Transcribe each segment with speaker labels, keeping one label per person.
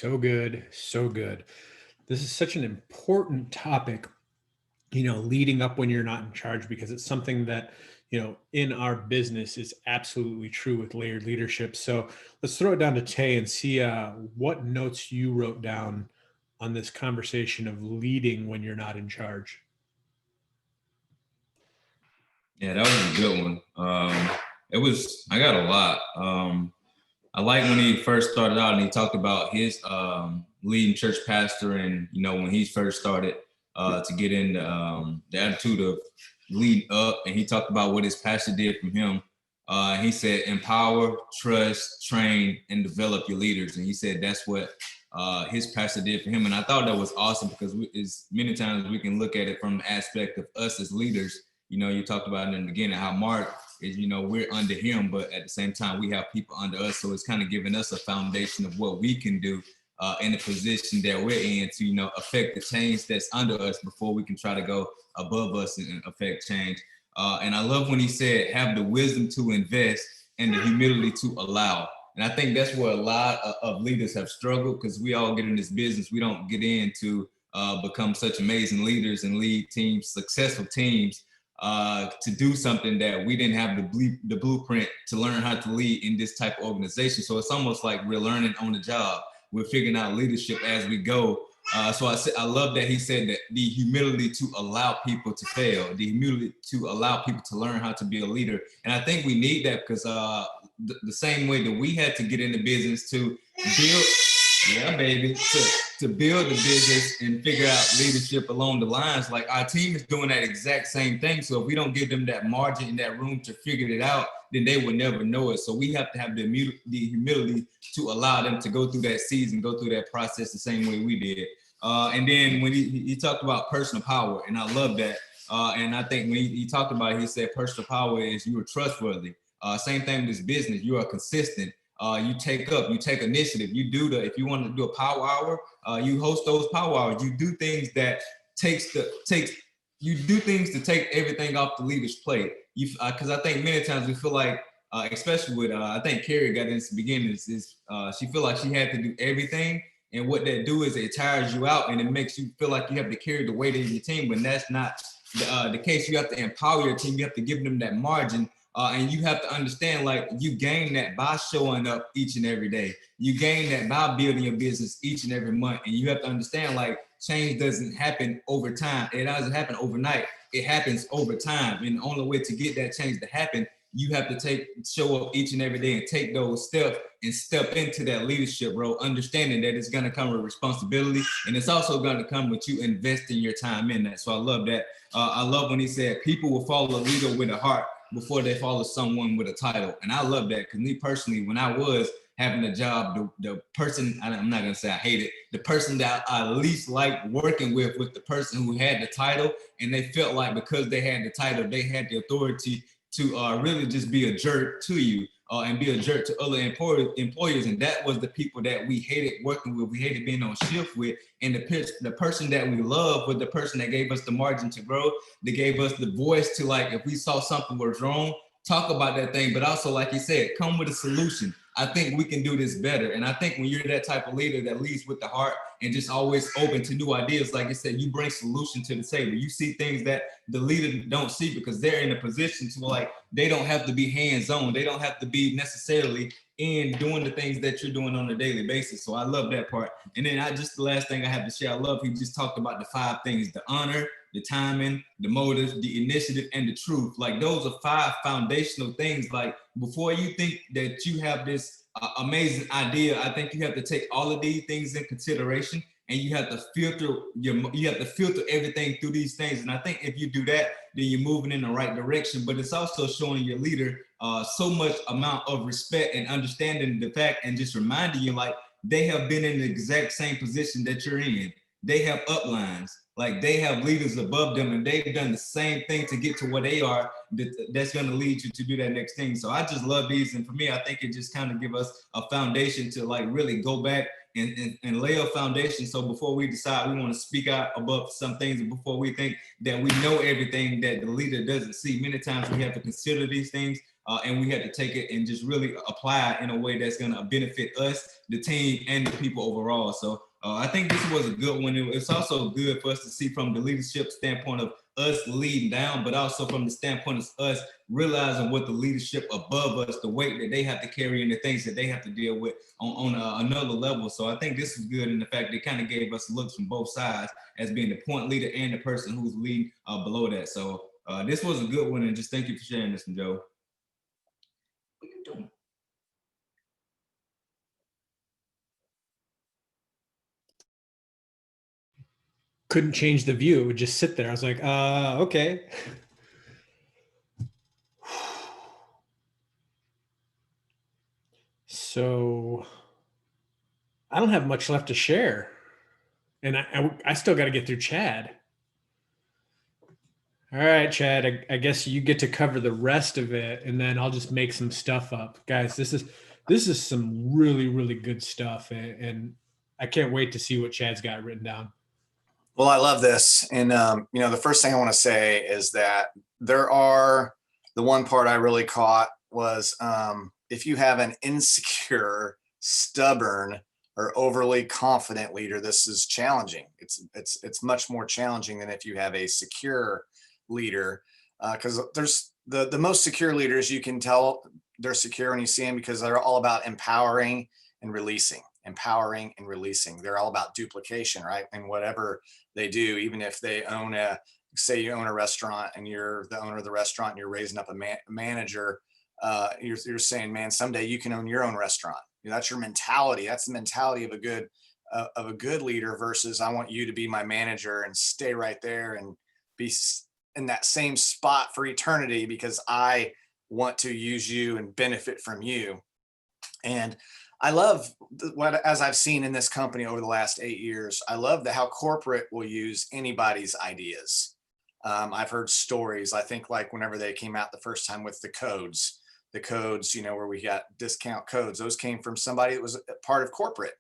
Speaker 1: So good. So good. This is such an important topic, leading up when you're not in charge, because it's something that, in our business is absolutely true with layered leadership. So let's throw it down to Tay and see what notes you wrote down on this conversation of leading when you're not in charge.
Speaker 2: Yeah, that was a good one. I got a lot. I like when he first started out and he talked about his leading church pastor and, when he first started to get in the attitude of lead up. And he talked about what his pastor did from him. He said, empower, trust, train, and develop your leaders. And he said that's what his pastor did for him. And I thought that was awesome because as many times we can look at it from the aspect of us as leaders. You talked about in the beginning how Mark is, we're under him, but at the same time, we have people under us. So it's kind of giving us a foundation of what we can do in the position that we're in to, affect the change that's under us before we can try to go above us and affect change. And I love when he said, have the wisdom to invest and the humility to allow. And I think that's where a lot of leaders have struggled because we all get in this business. We don't get in to become such amazing leaders and lead teams, successful teams. To do something that we didn't have the blueprint to learn how to lead in this type of organization. So it's almost like we're learning on the job. We're figuring out leadership as we go. So I love that he said that the humility to allow people to fail, the humility to allow people to learn how to be a leader. And I think we need that because the same way that we had to get into business to build, yeah, baby, to build the business and figure out leadership along the lines. Like our team is doing that exact same thing. So if we don't give them that margin and that room to figure it out, then they will never know it. So we have to have the humility to allow them to go through that season, go through that process the same way we did. And then when he talked about personal power, and I love that. And I think when he talked about it, he said personal power is you are trustworthy. Same thing with this business, you are consistent. You take initiative. If you want to do a power hour, you host those power hours. You do things that you do things to take everything off the leader's plate. Because I think many times we feel like, especially with, I think Carrie got in the beginning, she feel like she had to do everything. And what that do is it tires you out and it makes you feel like you have to carry the weight of your team. But that's not the case. You have to empower your team. You have to give them that margin. And you have to understand, like, you gain that by showing up each and every day. You gain that by building your business each and every month. And you have to understand, like, change doesn't happen over time. It doesn't happen overnight. It happens over time. And the only way to get that change to happen, you have to show up each and every day and take those steps and step into that leadership role, understanding that it's going to come with responsibility. And it's also going to come with you investing your time in that. So I love that. I love when he said people will follow a leader with a heart before they follow someone with a title. And I love that because me personally, when I was having a job, the person, I'm not going to say I hate it, the person that I least liked working with was the person who had the title. And they felt like because they had the title, they had the authority to really just be a jerk to you and be a jerk to other employers. And that was the people that we hated working with. We hated being on shift with. And the person that we love was the person that gave us the margin to grow. They gave us the voice to, like, if we saw something was wrong, talk about that thing. But also, like you said, come with a solution. I think we can do this better. And I think when you're that type of leader that leads with the heart and just always open to new ideas, like I said, you bring solution to the table. You see things that the leader don't see because they're in a position to, like, they don't have to be hands-on. They don't have to be necessarily in doing the things that you're doing on a daily basis. So I love that part. And then the last thing I have to share, I love he just talked about the 5 things: the honor, the timing, the motives, the initiative, and the truth. Like, those are 5 foundational things. Like, before you think that you have this amazing idea, I think you have to take all of these things in consideration, and you have to filter everything through these things. And I think if you do that, then you're moving in the right direction. But it's also showing your leader so much amount of respect and understanding the fact, and just reminding you, like, they have been in the exact same position that you're in. They have uplines. Like, they have leaders above them, and they've done the same thing to get to where they are. That's going to lead you to do that next thing. So I just love these. And for me, I think it just kind of give us a foundation to, like, really go back and lay a foundation. So before we decide we want to speak out above some things, and before we think that we know everything that the leader doesn't see, many times we have to consider these things. and we had to take it and just really apply it in a way that's going to benefit us, the team, and the people overall. So I think this was a good one. It's also good for us to see from the leadership standpoint of us leading down, but also from the standpoint of us realizing what the leadership above us, the weight that they have to carry and the things that they have to deal with on another level. So I think this is good in the fact that it kind of gave us looks from both sides as being the point leader and the person who's leading below that. So this was a good one, and just thank you for sharing this one, Joe. What are you doing?
Speaker 1: Couldn't change the view. It would just sit there. I was like, okay. So I don't have much left to share. And I still got to get through Chad. All right, Chad, I guess you get to cover the rest of it, and then I'll just make some stuff up. Guys, this is some really, really good stuff. And I can't wait to see what Chad's got written down.
Speaker 3: Well, I love this. And, the first thing I want to say is that the one part I really caught was if you have an insecure, stubborn, or overly confident leader, this is challenging. It's much more challenging than if you have a secure leader, because there's the most secure leaders, you can tell they're secure when you see them because they're all about empowering and releasing. They're all about duplication, right? And whatever they do, even if they say you own a restaurant and you're the owner of the restaurant and you're raising up a manager, you're saying, man, someday you can own your own restaurant. That's your mentality. That's the mentality of a good leader versus I want you to be my manager and stay right there and be in that same spot for eternity because I want to use you and benefit from you. And I love as I've seen in this company over the last 8 years, I love how corporate will use anybody's ideas. I've heard stories, I think like whenever they came out the first time with the codes, where we got discount codes, those came from somebody that was part of corporate.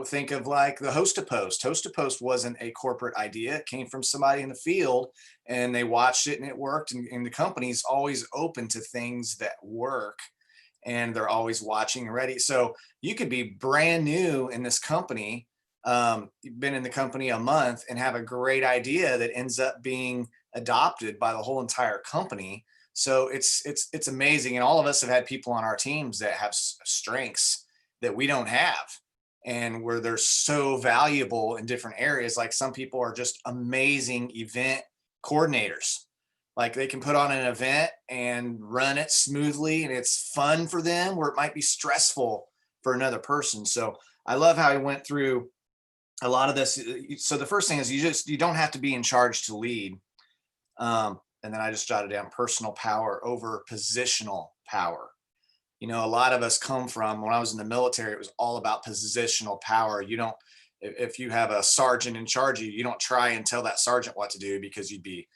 Speaker 3: Think of like the host to post. Host to post wasn't a corporate idea. It came from somebody in the field and they watched it and it worked. And the company's always open to things that work and they're always watching and ready. So you could be brand new in this company. You've been in the company a month and have a great idea that ends up being adopted by the whole entire company. So it's amazing. And all of us have had people on our teams that have strengths that we don't have and where they're so valuable in different areas. Like some people are just amazing event coordinators. Like they can put on an event and run it smoothly and it's fun for them where it might be stressful for another person. So I love how he went through a lot of this. So the first thing is you don't have to be in charge to lead. And then I just jotted down personal power over positional power. A lot of us come from, when I was in the military, it was all about positional power. If you have a sergeant in charge of you, you don't try and tell that sergeant what to do because you'd be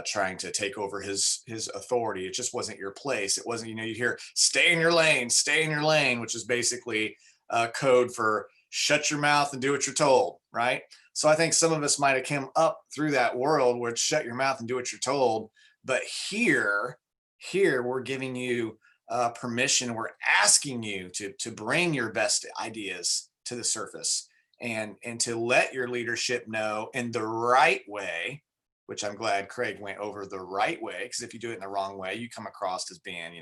Speaker 3: trying to take over his authority. It just wasn't your place. It wasn't, you hear stay in your lane, which is basically code for shut your mouth and do what you're told, right? So I think some of us might have come up through that world where it's shut your mouth and do what you're told. But here we're giving you permission. We're asking you to bring your best ideas to the surface and to let your leadership know in the right way, which I'm glad Craig went over the right way, because if you do it in the wrong way, you come across as being,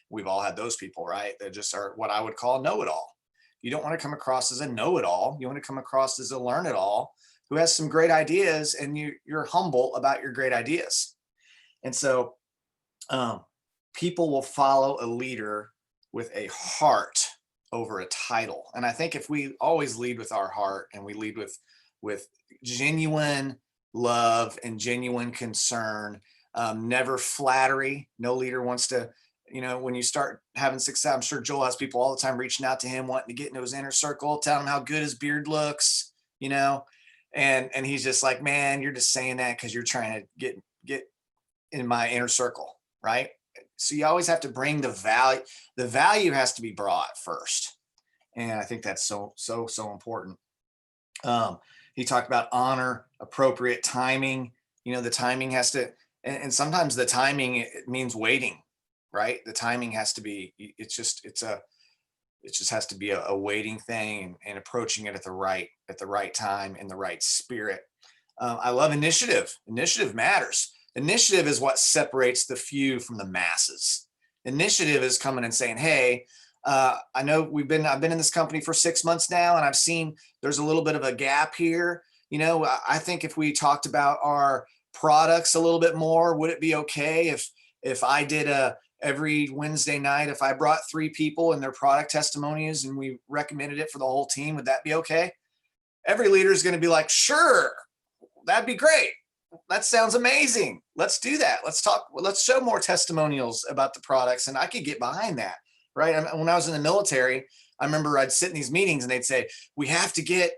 Speaker 3: we've all had those people, right? That just are what I would call know-it-all. You don't want to come across as a know-it-all. You want to come across as a learn-it-all who has some great ideas and you're humble about your great ideas. And so people will follow a leader with a heart over a title. And I think if we always lead with our heart and we lead with genuine love and genuine concern, never flattery. No leader wants to, when you start having success, I'm sure Joel has people all the time reaching out to him, wanting to get into his inner circle, telling him how good his beard looks, and he's just like, man, you're just saying that because you're trying to get in my inner circle, right? So you always have to bring the value. The value has to be brought first. And I think that's so important. He talked about honor, appropriate timing. The timing has to, and sometimes the timing, it means waiting. right? The timing has to be, it's just, it just has to be a waiting thing, and approaching it at the right time in the right spirit. I love initiative. Initiative matters. Initiative is what separates the few from the masses. Initiative is coming and saying, hey, I know I've been in this company for 6 months now, and I've seen there's a little bit of a gap here. You know, I think if we talked about our products a little bit more, would it be okay if I did every Wednesday night, if I brought 3 people and their product testimonies and we recommended it for the whole team, would that be okay? Every leader is going to be like, sure, that'd be great. That sounds amazing. Let's do that. Let's talk. Let's show more testimonials about the products. And I could get behind that, right? When I was in the military, I remember I'd sit in these meetings and they'd say, we have to get,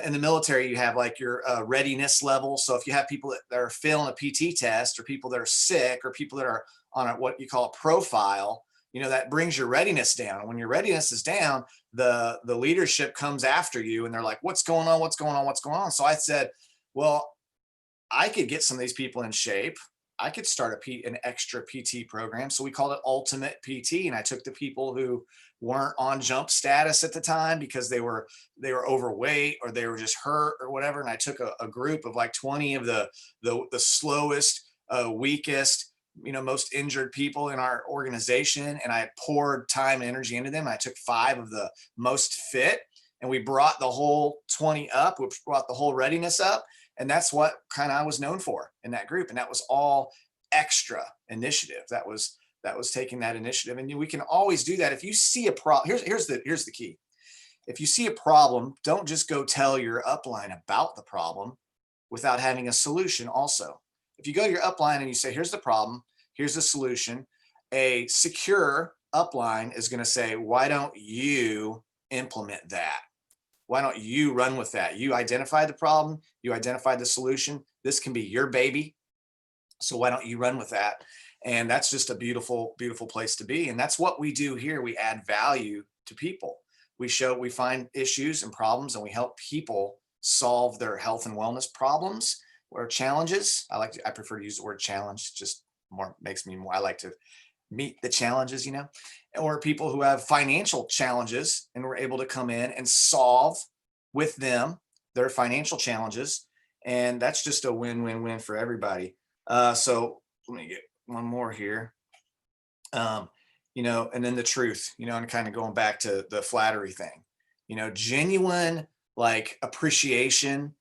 Speaker 3: in the military, you have like your readiness level. So if you have people that are failing a PT test, or people that are sick, or people that are on what you call a profile, you know, that brings your readiness down. And when your readiness is down, the leadership comes after you and they're like, what's going on? What's going on? What's going on? So I said, well, I could get some of these people in shape. I could start an extra PT program. So we called it Ultimate PT. And I took the people who weren't on jump status at the time because they were overweight, or they were just hurt or whatever. And I took a group of like 20 of the slowest, weakest, you know, most injured people in our organization. And I poured time and energy into them. I took 5 of the most fit, and we brought the whole 20 up, which brought the whole readiness up. And that's what kind of I was known for in that group. And that was all extra initiative. That was taking that initiative. And we can always do that. If you see a problem, here's the key. If you see a problem, don't just go tell your upline about the problem without having a solution also. If you go to your upline and you say, here's the problem, here's the solution, a secure upline is going to say, why don't you implement that? Why don't you run with that? You identified the problem, you identified the solution. This can be your baby. So why don't you run with that? And that's just a beautiful, beautiful place to be. And that's what we do here. We add value to people. We find issues and problems, and we help people solve their health and wellness problems or challenges. I prefer to use the word challenge, just more makes me more, I like to meet the challenges, you know, or people who have financial challenges, and we're able to come in and solve with them their financial challenges. And that's just a win-win-win for everybody. So let me get one more here. You know, and then the truth, you know, and kind of going back to the flattery thing, you know, genuine like appreciation,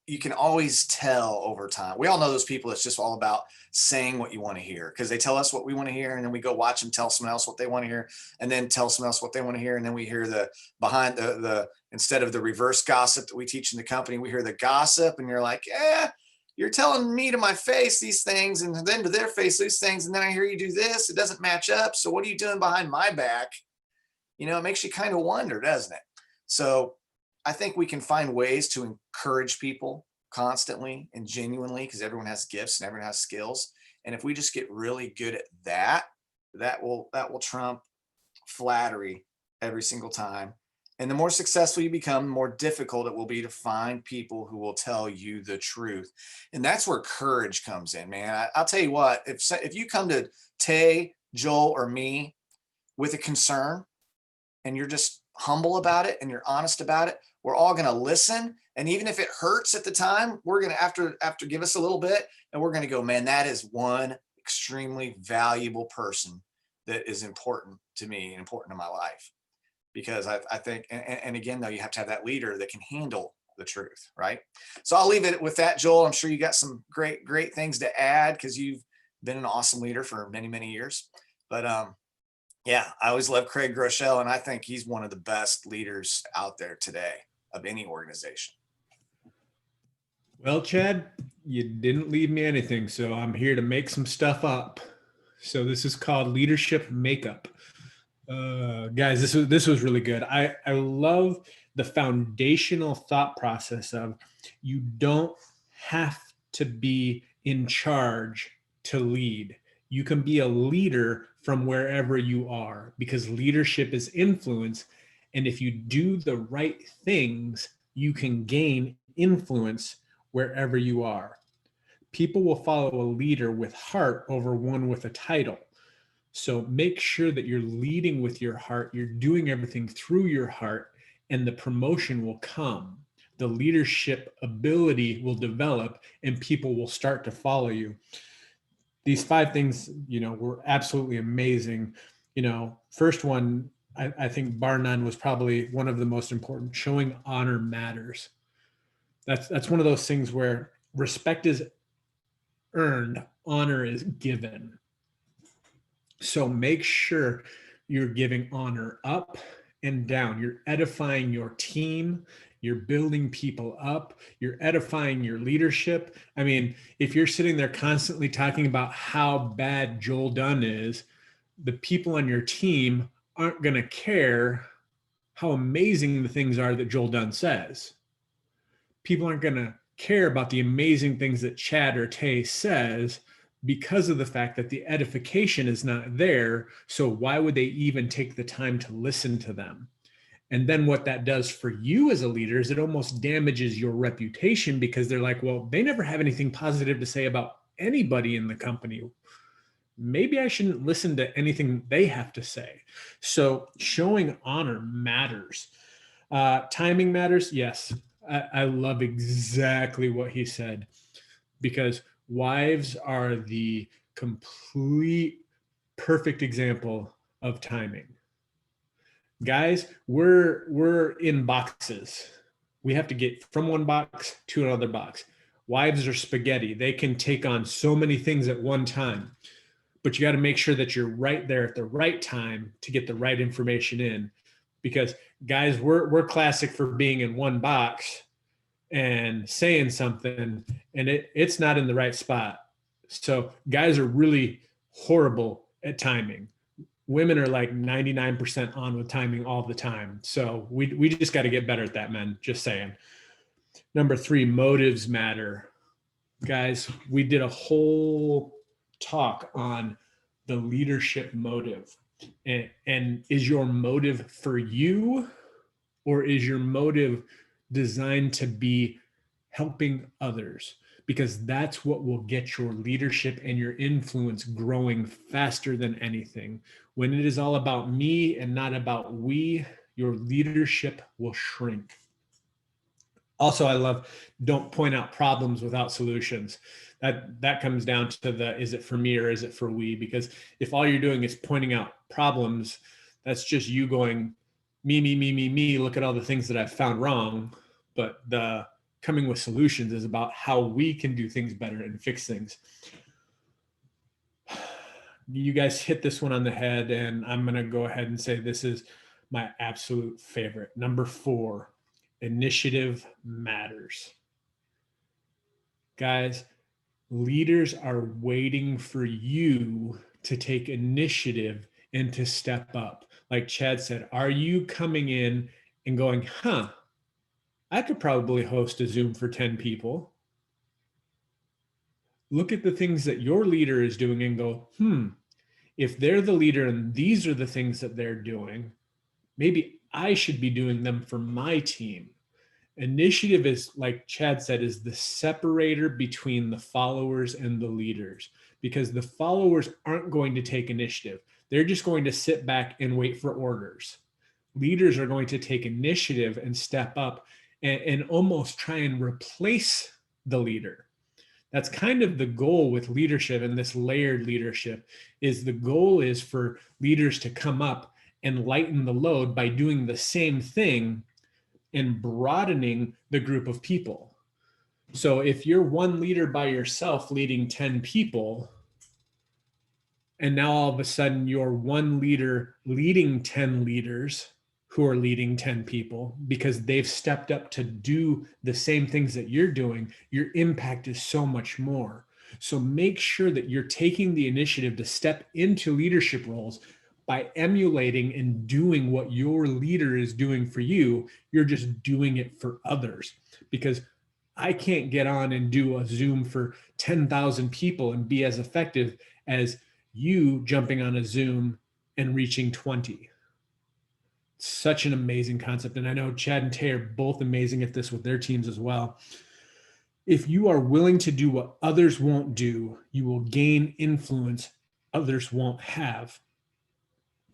Speaker 3: you can always tell over time. We all know those people. It's just all about saying what you want to hear, because they tell us what we want to hear, and then we go watch them tell someone else what they want to hear, and then tell someone else what they want to hear, and then we hear the behind the instead of the reverse gossip that we teach in the company, we hear the gossip, and you're like, yeah, you're telling me to my face these things, and then to their face these things, and then I hear you do this. It doesn't match up. So what are you doing behind my back? You know, it makes you kind of wonder, doesn't it? So I think we can find ways to encourage people constantly and genuinely, because everyone has gifts and everyone has skills. And if we just get really good at that, that will trump flattery every single time. And the more successful you become, the more difficult it will be to find people who will tell you the truth. And that's where courage comes in, man. I'll tell you what, if you come to Tay, Joel, or me with a concern, and you're just humble about it and you're honest about it, we're all going to listen. And even if it hurts at the time, we're going to, after give us a little bit, and we're going to go, man, that is one extremely valuable person that is important to me and important to my life. Because I think, and again, though, you have to have that leader that can handle the truth, right? So I'll leave it with that, Joel. I'm sure you got some great things to add, because you've been an awesome leader for many, many years. But yeah, I always love Craig Groeschel, and I think he's one of the best leaders out there today of any organization.
Speaker 1: Well, Chad, you didn't leave me anything, so I'm here to make some stuff up. So this is called leadership makeup. Guys, this was really good. I love the foundational thought process of, you don't have to be in charge to lead. You can be a leader from wherever you are, because leadership is influence. And if you do the right things, you can gain influence wherever you are. People will follow a leader with heart over one with a title. So make sure that you're leading with your heart, you're doing everything through your heart, and the promotion will come. The leadership ability will develop and people will start to follow you. These 5 things, were absolutely amazing. First one, I think bar none, was probably one of the most important. Showing honor matters. That's one of those things where respect is earned, honor is given. So make sure you're giving honor up and down. You're edifying your team. You're building people up. You're edifying your leadership. I mean, if you're sitting there constantly talking about how bad Joel Dunn is, the people on your team aren't going to care how amazing the things are that Joel Dunn says. People aren't going to care about the amazing things that Chad or Tay says, because of the fact that the edification is not there. So why would they even take the time to listen to them? And then what that does for you as a leader is it almost damages your reputation, because they're like, well, they never have anything positive to say about anybody in the company. Maybe I shouldn't listen to anything they have to say. So showing honor matters. Timing matters. Yes. I love exactly what he said, because wives are the complete perfect example of timing. Guys, we're in boxes. We have to get from one box to another box. Wives are spaghetti. They can take on so many things at one time, but you got to make sure that you're right there at the right time to get the right information in. Because guys, we're classic for being in one box and saying something, and it's not in the right spot. So guys are really horrible at timing. Women are like 99% on with timing all the time. So we just got to get better at that, men. Just saying. Number 3, motives matter. Guys, we did a whole talk on the leadership motive. And is your motive for you, or is your motive designed to be helping others? Because that's what will get your leadership and your influence growing faster than anything. When it is all about me and not about we, your leadership will shrink. Also, I love, don't point out problems without solutions. That comes down to the, is it for me or is it for we? Because if all you're doing is pointing out problems, that's just you going, me, look at all the things that I've found wrong. But the coming with solutions is about how we can do things better and fix things. You guys hit this one on the head, and I'm going to go ahead and say this is my absolute favorite. Number 4, initiative matters. Guys, leaders are waiting for you to take initiative and to step up. Like Chad said, are you coming in and going, I could probably host a Zoom for 10 people. Look at the things that your leader is doing and go, if they're the leader and these are the things that they're doing, maybe I should be doing them for my team. Initiative is, like Chad said, is the separator between the followers and the leaders, because the followers aren't going to take initiative. They're just going to sit back and wait for orders. Leaders are going to take initiative and step up and almost try and replace the leader. That's kind of the goal with leadership, and this layered leadership is the goal is for leaders to come up and lighten the load by doing the same thing and broadening the group of people. So if you're one leader by yourself leading 10 people, and now all of a sudden you're one leader leading 10 leaders who are leading 10 people because they've stepped up to do the same things that you're doing, your impact is so much more. So make sure that you're taking the initiative to step into leadership roles by emulating and doing what your leader is doing for you. You're just doing it for others, because I can't get on and do a Zoom for 10,000 people and be as effective as you jumping on a Zoom and reaching 20. Such an amazing concept. And I know Chad and Tay are both amazing at this with their teams as well. If you are willing to do what others won't do, you will gain influence others won't have.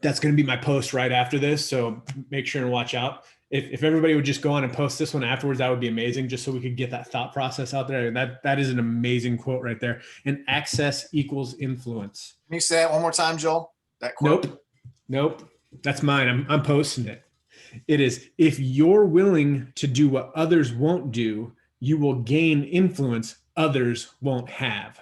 Speaker 1: That's going to be my post right after this. So make sure and watch out. If everybody would just go on and post this one afterwards, that would be amazing, just so we could get that thought process out there. And that is an amazing quote right there. And access equals influence.
Speaker 3: Can you say it one more time, Joel? That quote?
Speaker 1: Nope. That's mine. I'm posting it. It is, if you're willing to do what others won't do, you will gain influence others won't have.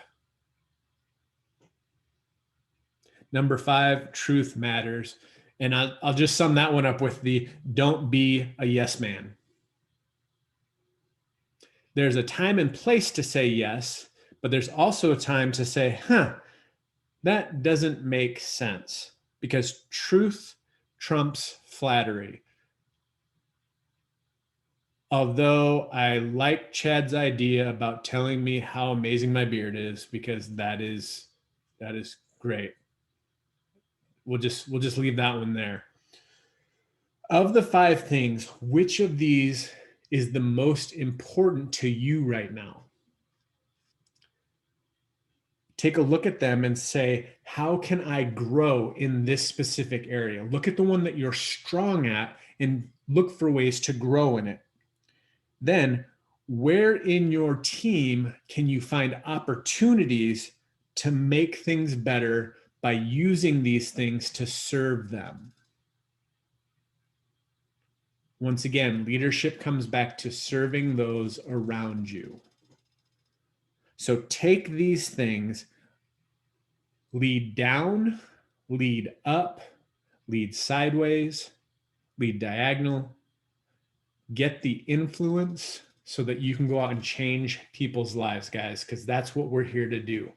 Speaker 1: Number 5, truth matters. And I'll just sum that one up with the don't be a yes man. There's a time and place to say yes, but there's also a time to say, that doesn't make sense, because truth trumps flattery. Although I like Chad's idea about telling me how amazing my beard is, because that is great. We'll just leave that one there. Of the 5 things, which of these is the most important to you right now? Take a look at them and say, how can I grow in this specific area? Look at the one that you're strong at and look for ways to grow in it. Then, where in your team can you find opportunities to make things better by using these things to serve them? Once again, leadership comes back to serving those around you. So take these things, lead down, lead up, lead sideways, lead diagonal, get the influence so that you can go out and change people's lives, guys, because that's what we're here to do.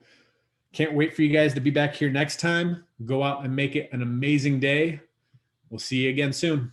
Speaker 1: Can't wait for you guys to be back here next time. Go out and make it an amazing day. We'll see you again soon.